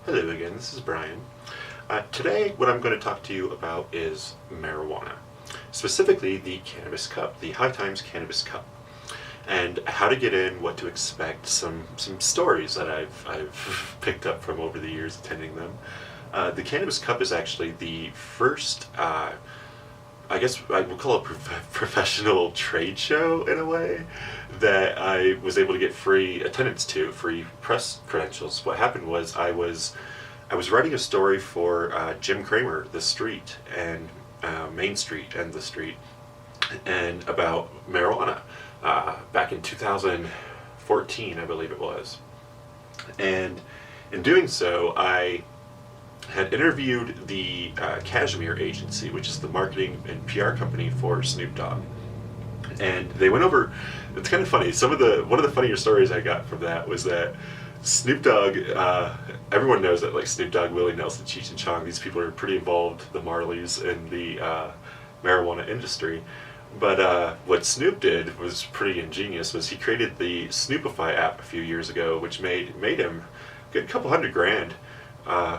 Hello again, this is Brian. Today what I'm going to talk to you about is marijuana. Specifically the Cannabis Cup, the High Times Cannabis Cup. And how to get in, what to expect, some stories that I've picked up from over the years attending them. The Cannabis Cup is actually the first, I guess I would call it professional trade show in a way, that I was able to get free attendance to, free press credentials. What happened was I was writing a story for Jim Cramer, The Street, and Main Street and The Street, and about marijuana back in 2014, I believe it was. And in doing so, I had interviewed the Cashmere Agency, which is the marketing and PR company for Snoop Dogg. And they went over. It's kind of funny. One of the funnier stories I got from that was that Snoop Dogg. Everyone knows that like Snoop Dogg, Willie Nelson, Cheech and Chong. These people are pretty involved. The Marleys in the marijuana industry. But what Snoop did was pretty ingenious. Was he created the Snoopify app a few years ago, which made him get a couple $100,000.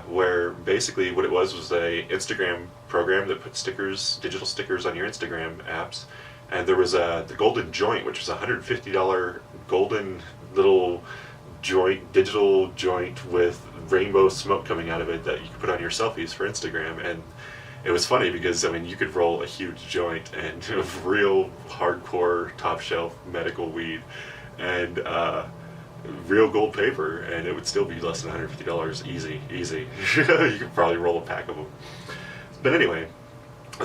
Where basically what it was a Instagram program that put stickers, digital stickers on your Instagram apps, and there was the Golden Joint, which was a $150 golden little joint, digital joint with rainbow smoke coming out of it that you could put on your selfies for Instagram. And it was funny because I mean you could roll a huge joint and real hardcore top shelf medical weed and real gold paper, and it would still be less than $150 easy. You could probably roll a pack of them. But anyway,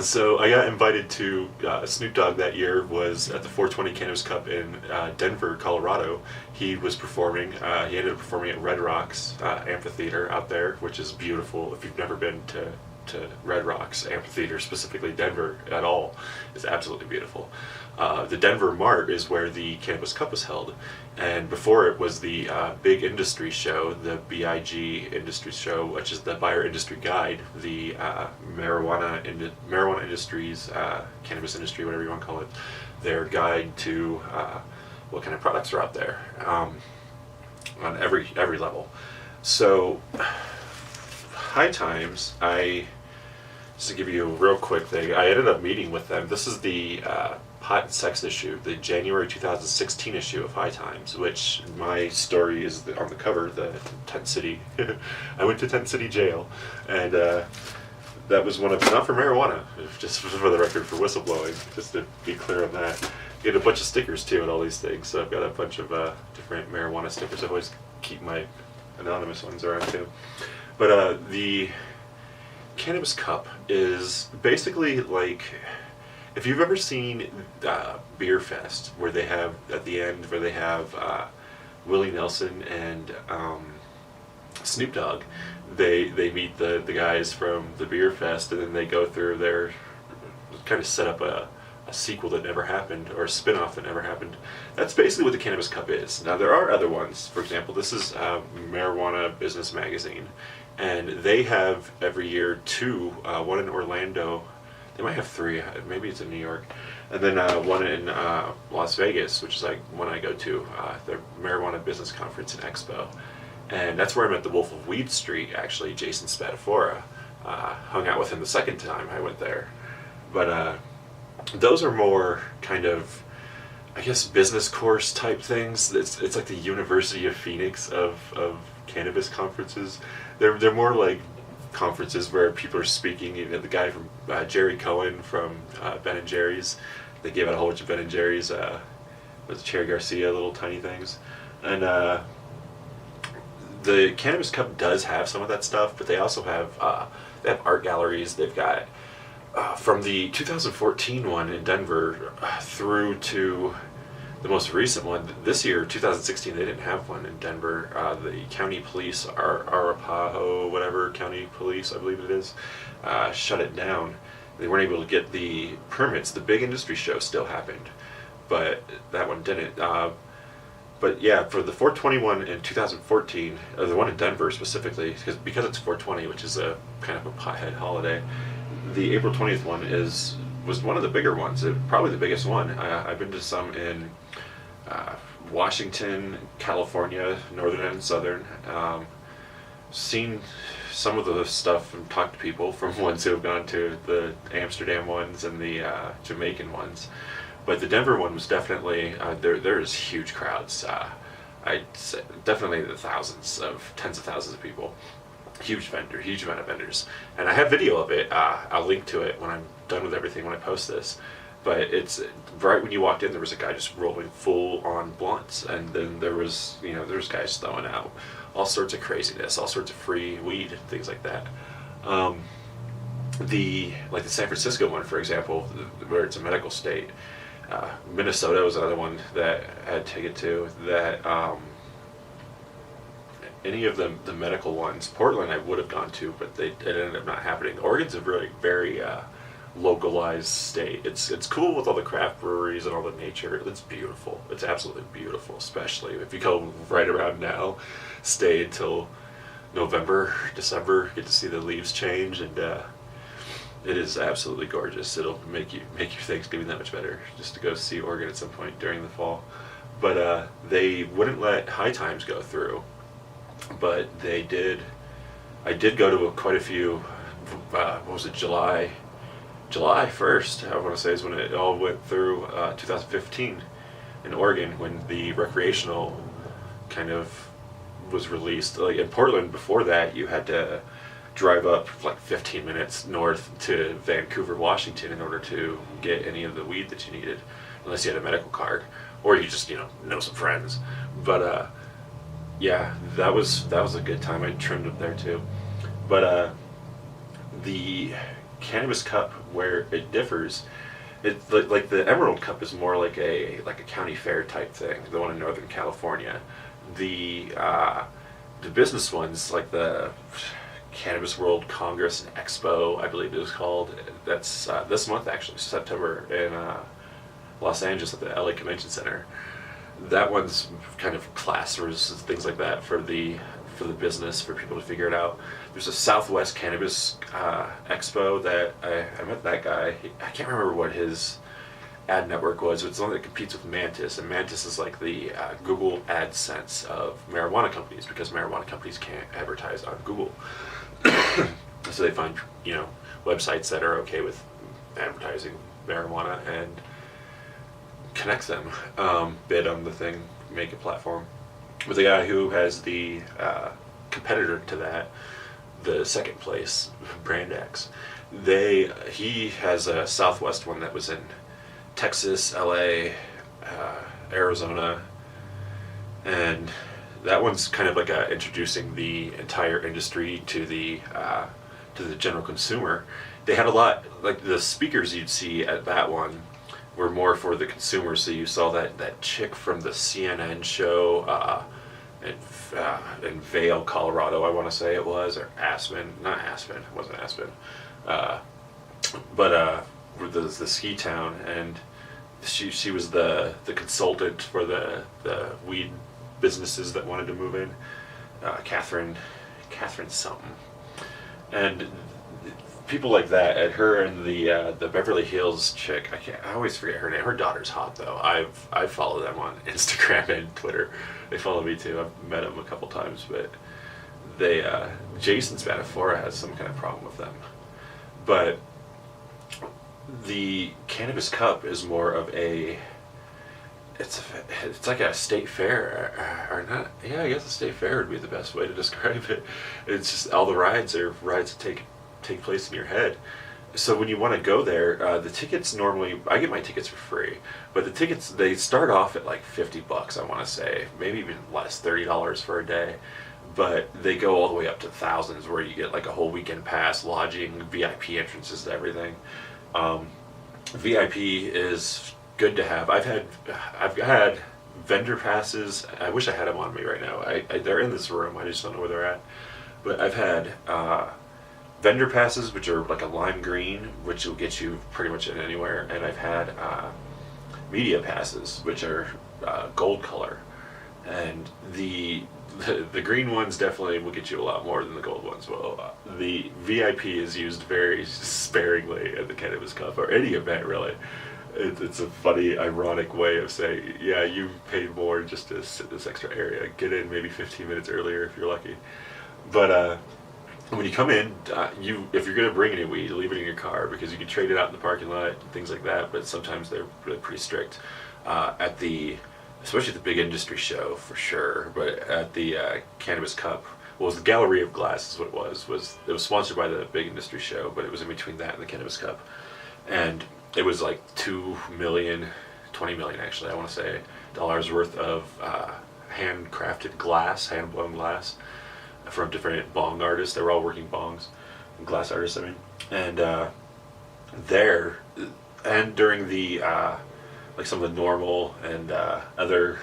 so I got invited to Snoop Dogg that year was at the 420 Cannabis Cup in Denver, Colorado. He was performing. He ended up performing at Red Rocks Amphitheater out there, which is beautiful. If you've never been to Red Rocks Amphitheater, specifically Denver at all, is absolutely beautiful. The Denver Mart is where the Cannabis Cup was held, and before it was the big industry show, the BIG industry show, which is the Buyer Industry Guide, the marijuana industries, cannabis industry, whatever you want to call it, their guide to what kind of products are out there on every level. So High Times, just to give you a real quick thing, I ended up meeting with them. This is the Pot and Sex issue, the January 2016 issue of High Times, which my story is on the cover, the Tent City. I went to Tent City Jail, and that was one of, not for marijuana, just for the record, for whistleblowing, just to be clear on that. You get a bunch of stickers too and all these things, so I've got a bunch of different marijuana stickers. I always keep my anonymous ones around too. But the Cannabis Cup is basically like, if you've ever seen Beer Fest, where they have, at the end, where they have Willie Nelson and Snoop Dogg, they meet the guys from the Beer Fest, and then they go through their, kind of set up a sequel that never happened, or a spin-off that never happened. That's basically what the Cannabis Cup is. Now there are other ones. For example, this is Marijuana Business Magazine, and they have every year two, one in Orlando. They might have three, maybe it's in New York, and then one in Las Vegas, which is like one I go to, the Marijuana Business Conference and Expo. And that's where I met the Wolf of Weed Street, actually, Jason Spadafora. Hung out with him the second time I went there. But those are more kind of, I guess, business course type things. It's like the University of Phoenix of cannabis conferences. They're more like conferences where people are speaking. You know, the guy from Jerry Cohen from Ben and Jerry's. They gave out a whole bunch of Ben and Jerry's. With Cherry Garcia, little tiny things, and the Cannabis Cup does have some of that stuff, but they also have art galleries. They've got from the 2014 one in Denver through to the most recent one this year, 2016. They didn't have one in Denver. The county police, Arapahoe, whatever county police, I believe it is, shut it down. They weren't able to get the permits. The big industry show still happened, but that one didn't. But yeah, for the 421 in 2014, the one in Denver specifically, because it's 420, which is a kind of a pothead holiday, the April 20th one was one of the bigger ones, probably the biggest one. I've been to some in Washington, California, northern and southern, seen some of the stuff and talked to people from ones who have gone to the Amsterdam ones and the Jamaican ones, but the Denver one was definitely there's huge crowds. I'd say definitely the tens of thousands of people. Huge amount of vendors, and I have video of it. I'll link to it when I'm done with everything when I post this. But it's right when you walked in, there was a guy just rolling full on blunts, and then there's guys throwing out all sorts of craziness, all sorts of free weed and things like that. The San Francisco one, for example, where it's a medical state. Minnesota was another one that I had taken to that. Any of the medical ones, Portland I would have gone to, but it ended up not happening. Oregon's a really very localized state. It's cool with all the craft breweries and all the nature. It's beautiful. It's absolutely beautiful, especially if you go right around now, stay until November, December, get to see the leaves change, and it is absolutely gorgeous. It'll make your Thanksgiving that much better just to go see Oregon at some point during the fall. But they wouldn't let High Times go through. But they did. I did go to quite a few. What was it? July 1st. I want to say is when it all went through. 2015 in Oregon, when the recreational kind of was released. Like in Portland, before that, you had to drive up like 15 minutes north to Vancouver, Washington, in order to get any of the weed that you needed, unless you had a medical card or you just know some friends. But yeah, that was a good time. I trimmed up there too. But the Cannabis Cup, where it differs, it's like the Emerald Cup is more like a county fair type thing. The one in Northern California, the business ones like the Cannabis World Congress and Expo, I believe it was called. That's this month actually, September, in Los Angeles at the LA Convention Center. That one's kind of classrooms and things like that for the business, for people to figure it out. There's a Southwest Cannabis Expo that I met that guy. I can't remember what his ad network was. It's the one that competes with Mantis, and Mantis is like the Google AdSense of marijuana companies, because marijuana companies can't advertise on Google. So they find websites that are okay with advertising marijuana and connect them, bid on the thing, make a platform. With the guy who has the competitor to that, the second place, Brand X, he has a Southwest one that was in Texas, LA, Arizona, and that one's kind of like introducing the entire industry to the general consumer. They had a lot, like the speakers you'd see at that one were more for the consumer. So you saw that chick from the CNN show in Vail, Colorado, I want to say it was, or Aspen, not Aspen, it wasn't Aspen, but the ski town, and she was the consultant for the weed businesses that wanted to move in, Catherine something, and people like that. At her and the Beverly Hills chick, I always forget her name. Her daughter's hot though. I follow them on Instagram and Twitter. They follow me too. I've met them a couple times, but they Jason Spadafora has some kind of problem with them. But the Cannabis Cup is more of it's like a state fair, or not. Yeah, I guess a state fair would be the best way to describe it. It's just all the rides are rides that take place in your head. So when you want to go there, the tickets normally, I get my tickets for free, but the tickets, they start off at like $50, I want to say, maybe even less, $30 for a day, but they go all the way up to thousands, where you get like a whole weekend pass, lodging, VIP entrances to everything. VIP is good to have. I've had vendor passes. I wish I had them on me right now. They're in this room. I just don't know where they're at. But I've had vendor passes, which are like a lime green, which will get you pretty much in anywhere, and I've had media passes, which are gold color, and the green ones definitely will get you a lot more than the gold ones will. The VIP is used very sparingly at the Cannabis Cup, or any event really. It's a funny, ironic way of saying, yeah, you paid more just to sit in this extra area. Get in maybe 15 minutes earlier if you're lucky. But when you come in, if you're gonna bring any weed, leave it in your car because you can trade it out in the parking lot, and things like that. But sometimes they're really pretty strict. At the Especially at the big industry show for sure. But at the Cannabis Cup, well, it was the Gallery of Glass is what it was. It was sponsored by the big industry show, but it was in between that and the Cannabis Cup, and it was like 2 million, 20 million actually, I want to say, dollars worth of handcrafted glass, hand blown glass from different bong artists. They were all working bongs, glass artists. I mean, and there and during the like some of the normal and other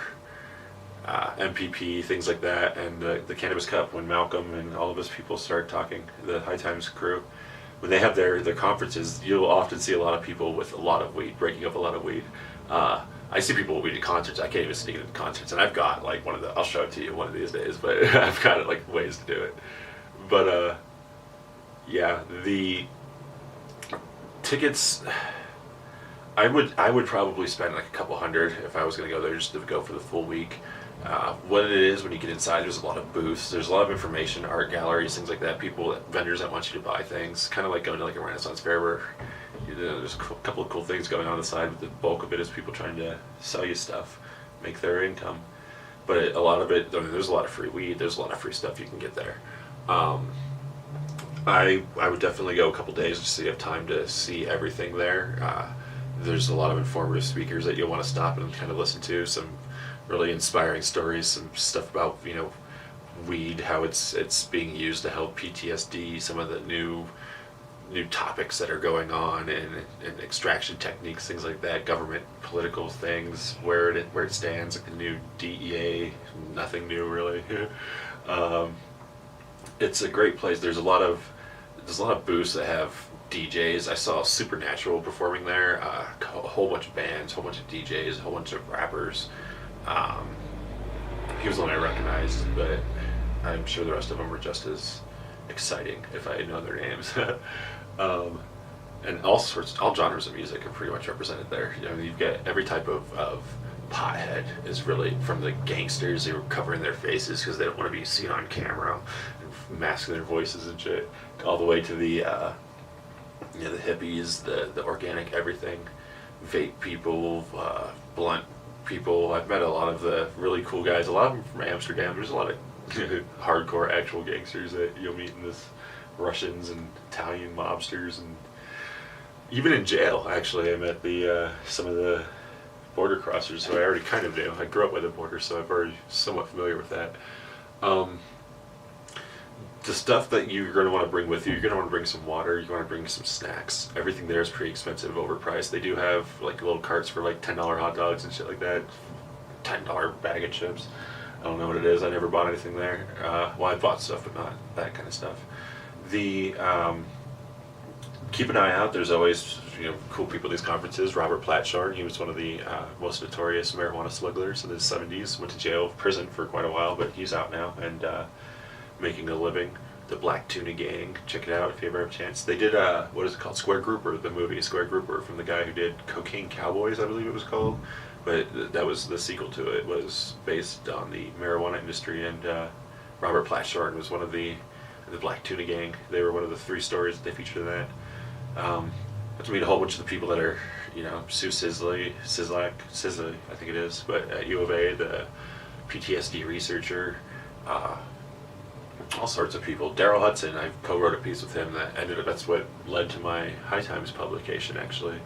MPP things like that, and the Cannabis Cup, when Malcolm and all of us people start talking, the High Times crew, when they have their conferences, you'll often see a lot of people with a lot of weed, breaking up a lot of weed. I see people with weed at concerts. I can't even sneak into concerts, and I've got like one of the. I'll show it to you one of these days, but I've got like ways to do it. But yeah, the tickets. I would probably spend like a couple hundred if I was going to go there just to go for the full week. What it is when you get inside, there's a lot of booths, there's a lot of information, art galleries, things like that. Vendors that want you to buy things, kind of like going to like a Renaissance fair where there's a couple of cool things going on the side, but the bulk of it is people trying to sell you stuff, make their income. But a lot of it, I mean, there's a lot of free weed, there's a lot of free stuff you can get there. I would definitely go a couple days just so you have time to see everything there. There's a lot of informative speakers that you'll want to stop and kind of listen to. Some really inspiring stories, some stuff about weed, how it's being used to help PTSD, some of the new topics that are going on, and extraction techniques, things like that, government, political things, where it stands, like the new DEA, nothing new really. It's a great place. There's a lot of booths that have DJs. I saw Supernatural performing there, a whole bunch of bands, a whole bunch of DJs, a whole bunch of rappers. He was the one I recognized, but I'm sure the rest of them were just as exciting if I know their names. And all genres of music are pretty much represented there. You've got every type of pothead is really, from the gangsters who are covering their faces because they don't want to be seen on camera and masking their voices and shit, all the way to the the hippies, the organic everything, vape people, blunt people. I've met a lot of the really cool guys, a lot of them from Amsterdam. There's a lot of hardcore actual gangsters that you'll meet in this, Russians and Italian mobsters, and even in jail, actually, I met some of the border crossers who I already kind of knew. I grew up by the border, so I'm already somewhat familiar with that. The stuff that you're going to want to bring with you, you're going to want to bring some water, you want to bring some snacks. Everything there is pretty expensive, overpriced. They do have like little carts for like $10 hot dogs and shit like that, $10 bag of chips. I don't know what it is. I never bought anything there. Well, I bought stuff, but not that kind of stuff. Keep an eye out. There's always cool people at these conferences. Robert Platshorn, he was one of the most notorious marijuana smugglers in the 70s. Went to jail, prison for quite a while, but he's out now and making a living. The Black Tuna Gang, check it out if you ever have a chance. They did what is it called? Square Grouper, the movie Square Grouper, from the guy who did Cocaine Cowboys, I believe it was called. But that was the sequel to it. It was based on the marijuana industry, and Robert Platshorn was one of the Black Tuna Gang. They were one of the 3 stories that they featured in that. Got to meet a whole bunch of the people that are, Sue Sislak, I think it is, but at U of A, the PTSD researcher, all sorts of people. Daryl Hudson, I co-wrote a piece with him that's what led to my High Times publication, actually.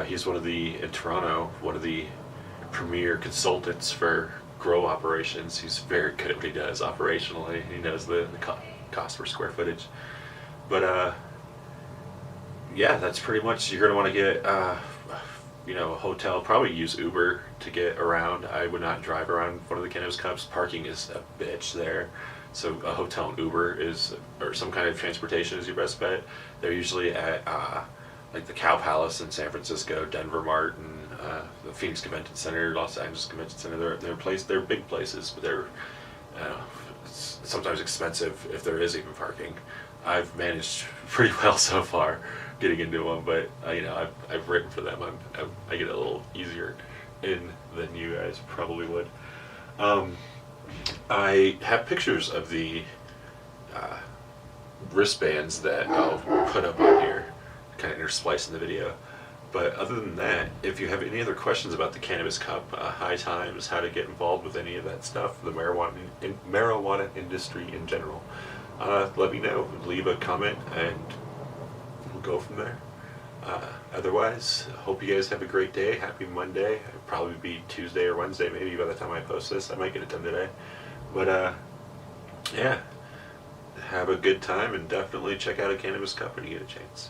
He's in Toronto, one of the premier consultants for grow operations. He's very good at what he does operationally. He knows the cost per square footage. But yeah, that's pretty much, you're going to want to get a hotel, probably use Uber to get around. I would not drive around one of the Cannabis Cups. Parking is a bitch there. So a hotel and Uber or some kind of transportation is your best bet. They're usually at like the Cow Palace in San Francisco, Denver Mart, and the Phoenix Convention Center, Los Angeles Convention Center. They're big places, but they're sometimes expensive if there is even parking. I've managed pretty well so far getting into them, but I've written for them. I get a little easier in than you guys probably would. I have pictures of the wristbands that I'll put up on here, kind of intersplice in the video. But other than that, if you have any other questions about the Cannabis Cup, high times, how to get involved with any of that stuff, the marijuana industry in general, let me know. Leave a comment and we'll go from there. Otherwise, hope you guys have a great day. Happy Monday. It'll probably be Tuesday or Wednesday maybe by the time I post this. I might get it done today. But yeah, have a good time and definitely check out a Cannabis Cup when you get a chance.